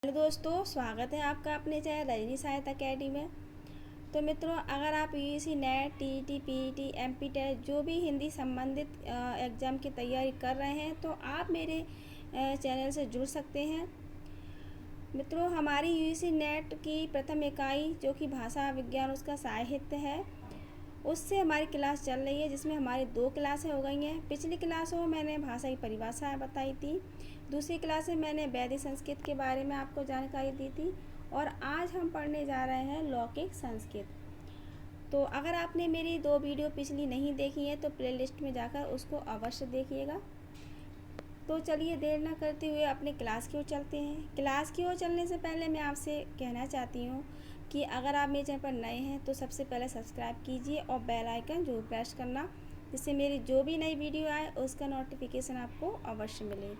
Hello दोस्तों, स्वागत है आपका अपने चैनल रजनी साहित्य अकेडमी में। तो मित्रों, अगर आप UGC NET, TET, PET, MP test जो भी हिंदी संबंधित एग्ज़ाम की तैयारी कर रहे हैं तो आप मेरे चैनल से जुड़ सकते हैं। मित्रों, हमारी यूजीसी नेट की प्रथम इकाई जो कि भाषा विज्ञान उसका साहित्य है, उससे हमारी क्लास चल रही है, जिसमें हमारी 2 क्लासें हो गई हैं। पिछली क्लासों में मैंने भाषा की परिभाषा बताई थी, दूसरी क्लास में मैंने वैदिक संस्कृत के बारे में आपको जानकारी दी थी, और आज हम पढ़ने जा रहे हैं लौकिक संस्कृत। तो अगर आपने मेरी 2 वीडियो पिछली नहीं देखी है तो प्लेलिस्ट में जाकर उसको अवश्य देखिएगा। तो चलिए देर न करते हुए अपने क्लास की ओर चलते हैं। क्लास की ओर चलने से पहले मैं आपसे कहना चाहती हूँ कि अगर आप मेरे चैनल पर नए हैं तो सबसे पहले सब्सक्राइब कीजिए और बेल आइकन जरूर प्रेस करना, जिससे मेरी जो भी नई वीडियो आए उसका नोटिफिकेशन आपको अवश्य मिले।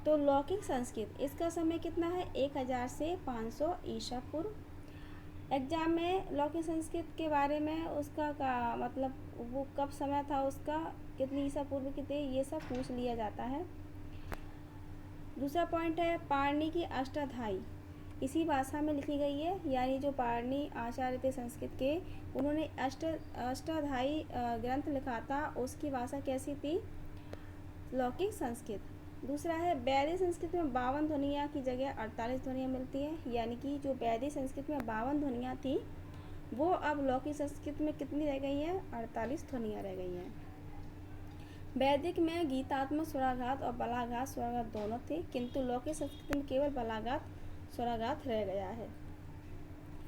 तो लौकिक संस्कृत, इसका समय कितना है? 1000 से 500 ईसा पूर्व। एग्जाम में लौकिक संस्कृत के बारे में उसका का मतलब वो कब समय था, उसका कितनी ईसा पूर्व की थे, ये सब पूछ लिया जाता है। दूसरा पॉइंट है पाणिनि की अष्टाध्यायी, इसी भाषा में लिखी गई है, यानी जो पाणिनि आचार्य थे संस्कृत के, उन्होंने अष्टाध्यायी ग्रंथ लिखा था, उसकी भाषा कैसी थी? लौकिक संस्कृत। दूसरा है वैदिक संस्कृत में 52 ध्वनियाँ की जगह 48 ध्वनियाँ मिलती हैं, यानी कि जो वैदिक संस्कृत में 52 ध्वनियाँ थी वो अब लौकिक संस्कृत में कितनी रह गई हैं? 48 ध्वनियाँ रह गई हैं। वैदिक में गीतात्मक स्वराघात और बलाघात स्वराघात दोनों थे, किंतु लौकिक संस्कृत में केवल बलाघात स्वराघात रह गया है।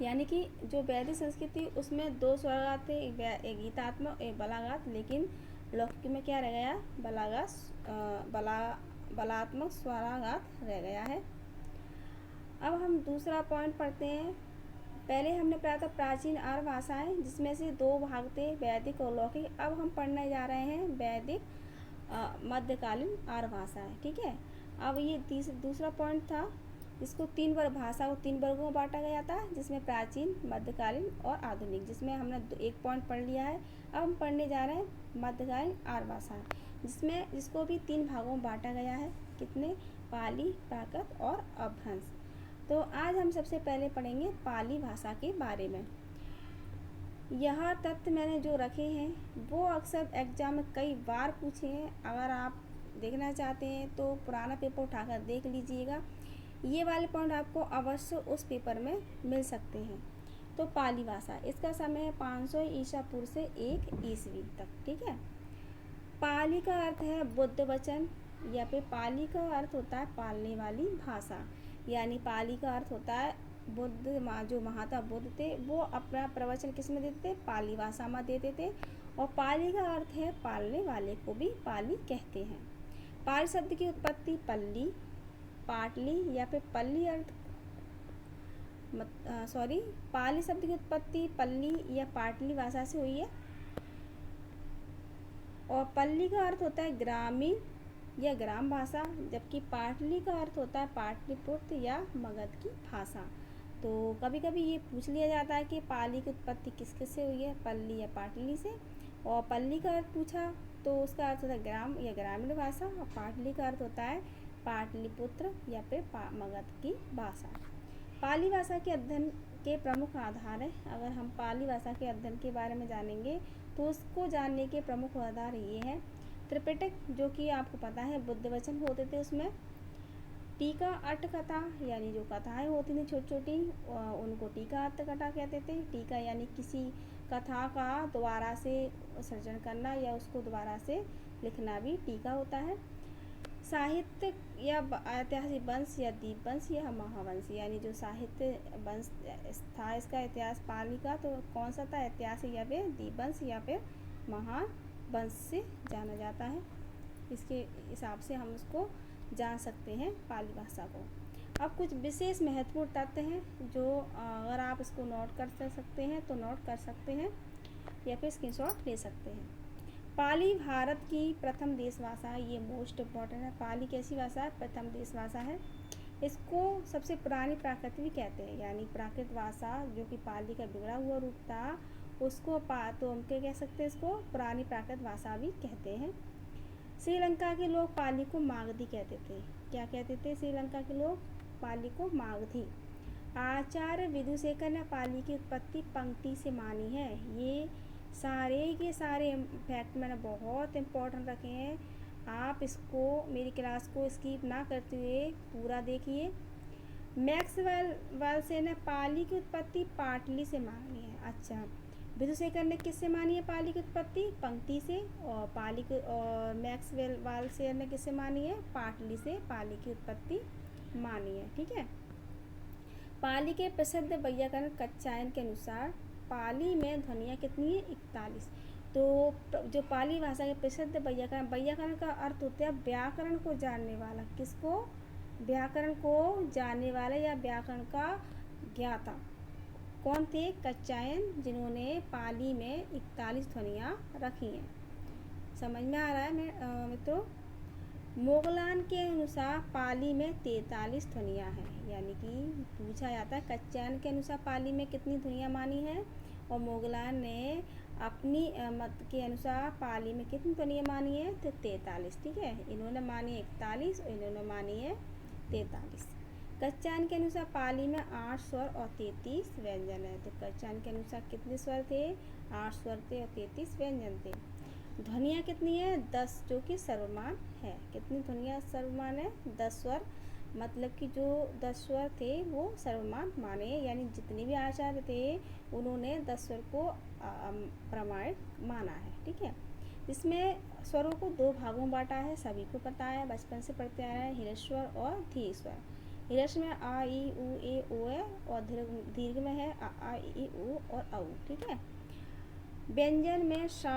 यानी कि जो वैदिक संस्कृति उसमें 2 स्वराघात थे, एक गीतात्मक एक बलाघात, लेकिन लौकिक में क्या रह गया? बलात्मक स्वराघात रह गया है। अब हम दूसरा पॉइंट पढ़ते हैं। पहले हमने पढ़ा था प्राचीन आर्य भाषाएं, जिसमें से 2 भाग थे, वैदिक और लौकिक। अब हम पढ़ने जा रहे हैं वैदिक मध्यकालीन आर्य भाषाएं, ठीक है। अब ये दूसरा पॉइंट था, इसको 3 वर्ग, भाषा को 3 वर्गों में बांटा गया था, जिसमें प्राचीन, मध्यकालीन और आधुनिक, जिसमें हमने 1 पॉइंट पढ़ लिया है। अब हम पढ़ने जा रहे हैं मध्यकालीन आर्य भाषाएं, जिसको भी 3 भागों में बांटा गया है। कितने? पाली, प्राकृत और अपभ्रंश। तो आज हम सबसे पहले पढ़ेंगे पाली भाषा के बारे में। यह तथ्य मैंने जो रखे हैं वो अक्सर एग्जाम में कई बार पूछे हैं। अगर आप देखना चाहते हैं तो पुराना पेपर उठाकर देख लीजिएगा, ये वाले पॉइंट आपको अवश्य उस पेपर में मिल सकते हैं। तो पाली भाषा, इसका समय है 500 ईसा पूर्व से 1 ईस्वी तक, ठीक है। पाली का अर्थ है बुद्ध वचन, या फिर पाली का अर्थ होता है पालने वाली भाषा, यानी पाली का अर्थ होता है बुद्ध जो महात्मा बुद्ध थे वो अपना प्रवचन किस में देते थे? पाली भाषा में देते थे। और पाली का अर्थ है पालने वाले को भी पाली कहते हैं। पाली शब्द की उत्पत्ति पल्ली, पाटली या फिर पल्ली अर्थ पाली शब्द की उत्पत्ति पल्ली या पाटली भाषा से हुई है, और पल्ली का अर्थ होता है ग्रामीण या ग्राम भाषा, जबकि पाटली का अर्थ होता है पाटलिपुत्र या मगध की भाषा। तो कभी कभी ये पूछ लिया जाता है कि पाली की उत्पत्ति किस किस से हुई है, पल्ली या पाटली से। और पल्ली का अर्थ पूछा तो उसका अर्थ होता है ग्राम या ग्रामीण भाषा, और पाटली का अर्थ होता है पाटलिपुत्र या फिर मगध की भाषा। पाली भाषा के अध्ययन के प्रमुख आधार है। अगर हम पाली भाषा के अध्ययन के बारे में जानेंगे तो उसको जानने के प्रमुख आधार ये हैं। त्रिपिटक, जो कि आपको पता है बुद्ध वचन होते थे, उसमें टीका अर्थ कथा, यानी जो कथाएं होती थी छोटी छोटी उनको टीका अर्थ कथा कहते थे। टीका यानी किसी कथा का दोबारा से सृजन करना या उसको दोबारा से लिखना भी टीका होता है। साहित्य या ऐतिहासिक वंश या दीप वंश या महावंश, यानी जो साहित्य वंश था इसका इतिहास पाली का, तो कौन सा था? ऐतिहासिक या फिर दीप वंश या फिर महावंश से जाना जाता है। इसके हिसाब से हम उसको जान सकते हैं पाली भाषा को। अब कुछ विशेष महत्वपूर्ण तथ्य हैं जो अगर आप इसको नोट कर सकते हैं तो नोट कर सकते हैं या फिर स्क्रीनशॉट ले सकते हैं। पाली भारत की प्रथम देश भाषा है, ये मोस्ट इम्पॉर्टेंट है। पाली कैसी भाषा है? प्रथम देश भाषा है। इसको सबसे पुरानी प्राकृत भी कहते हैं, यानी प्राकृत भाषा जो कि पाली का बिगड़ा हुआ रूप था उसको तो हम क्या कह सकते हैं? इसको पुरानी प्राकृत भाषा भी कहते हैं। श्रीलंका के लोग पाली को मागधी कहते थे। क्या कहते थे श्रीलंका के लोग? पाली को मागधी। आचार्य विदुशेखर ने पाली की उत्पत्ति पंक्ति से मानी है। ये सारे के सारे फैक्ट मैंने बहुत इम्पोर्टेंट रखे हैं, आप इसको मेरी क्लास को स्किप ना करते हुए पूरा देखिए। मैक्सवेल ने पाली की उत्पत्ति पाटली से मानी है। अच्छा, विदुशेखर ने किससे मानी है पाली की उत्पत्ति? पंक्ति से। और मैक्सवेल ने किससे मानी है? पाटली से पाली की उत्पत्ति मानी है। ठीक है। पाली के प्रसिद्ध वैयाकरण कात्यायन के अनुसार पाली में ध्वनियाँ कितनी है? 41। तो जो पाली भाषा के प्रसिद्ध वैयाकरण का अर्थ होता है व्याकरण को जानने वाला। किसको? व्याकरण को जानने वाला या व्याकरण का ज्ञाता। कौन थे? कात्यायन, जिन्होंने पाली में 41 ध्वनियाँ रखी हैं। समझ में आ रहा है मित्रों? मोगलान के अनुसार पाली में 43 ध्वनियाँ हैं, यानी कि पूछा जाता है कात्यायन के अनुसार पाली में कितनी ध्वनियाँ मानी है, और मोगलान ने अपनी मत के अनुसार पाली में कितनी ध्वनियाँ मानी है? तो 43। ठीक है, इन्होंने मानी 41 और इन्होंने मानी है 43। कात्यायन के अनुसार पाली में 8 स्वर और 33 व्यंजन है। तो कात्यायन के अनुसार कितने स्वर थे? 8 स्वर थे और 33 व्यंजन थे। ध्वनियाँ कितनी है? 10, जो कि सर्वमान है। कितनी ध्वनियाँ सर्वमान है? 10 स्वर, मतलब कि जो 10 स्वर थे वो सर्वमान माने, यानी जितने भी आचार्य थे उन्होंने 10 स्वर को प्रमाणित माना है। ठीक है। इसमें स्वरों को 2 भागों में बांटा है, सभी को पता है, बचपन से पढ़ते आ रहे हैं, हृस्वर और दीर्घ स्वर। हृस्व में आ ई उ ए ओ है, और दीर्घ में है आ ई उ और औ। ठीक है। व्यंजन में सा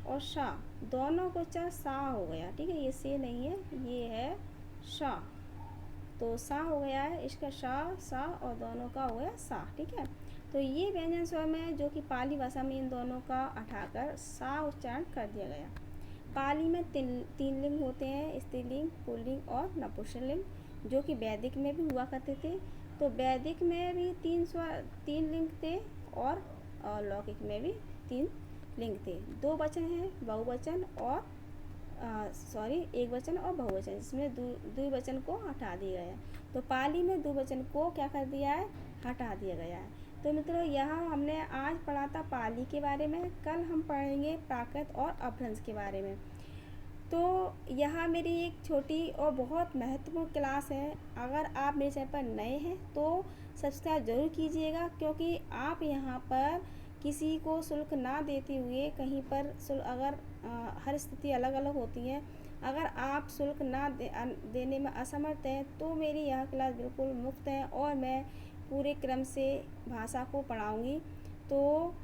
और सा दोनों को उच्चारण सा हो गया। ठीक है, ये से नहीं है, ये है सा, तो सा हो गया है, इसका सा और दोनों का हो गया सा। ठीक है। तो ये व्यंजन स्वर में जो कि पाली भाषा में इन दोनों का हटाकर सा उच्चारण कर दिया गया। पाली में 3 लिंग होते हैं, स्त्रीलिंग, पुल्लिंग और नपुंसकलिंग, जो कि वैदिक में भी हुआ करते थे। तो वैदिक में भी 3 लिंग थे और लौकिक में भी 3 लिंग थे। 2 वचन हैं, बहुवचन और एक वचन और बहुवचन, जिसमें द्विवचन को हटा दिया गया है। तो पाली में द्विवचन को क्या कर दिया है? हटा दिया गया है। तो मित्रों, यहाँ हमने आज पढ़ा था पाली के बारे में, कल हम पढ़ेंगे प्राकृत और अपभ्रंश के बारे में। तो यहाँ मेरी एक छोटी और बहुत महत्वपूर्ण क्लास है। अगर आप मेरे चैनल पर नए हैं तो सब्सक्राइब ज़रूर कीजिएगा, क्योंकि आप यहाँ पर किसी को शुल्क ना देते हुए, कहीं पर शुल्क अगर हर स्थिति अलग अलग होती है, अगर आप शुल्क ना देने में असमर्थ हैं तो मेरी यह क्लास बिल्कुल मुफ्त है और मैं पूरे क्रम से भाषा को पढ़ाऊँगी। तो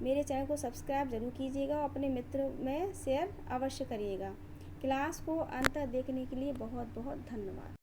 मेरे चैनल को सब्सक्राइब ज़रूर कीजिएगा और अपने मित्र में शेयर अवश्य करिएगा। क्लास को अंत तक देखने के लिए बहुत बहुत धन्यवाद।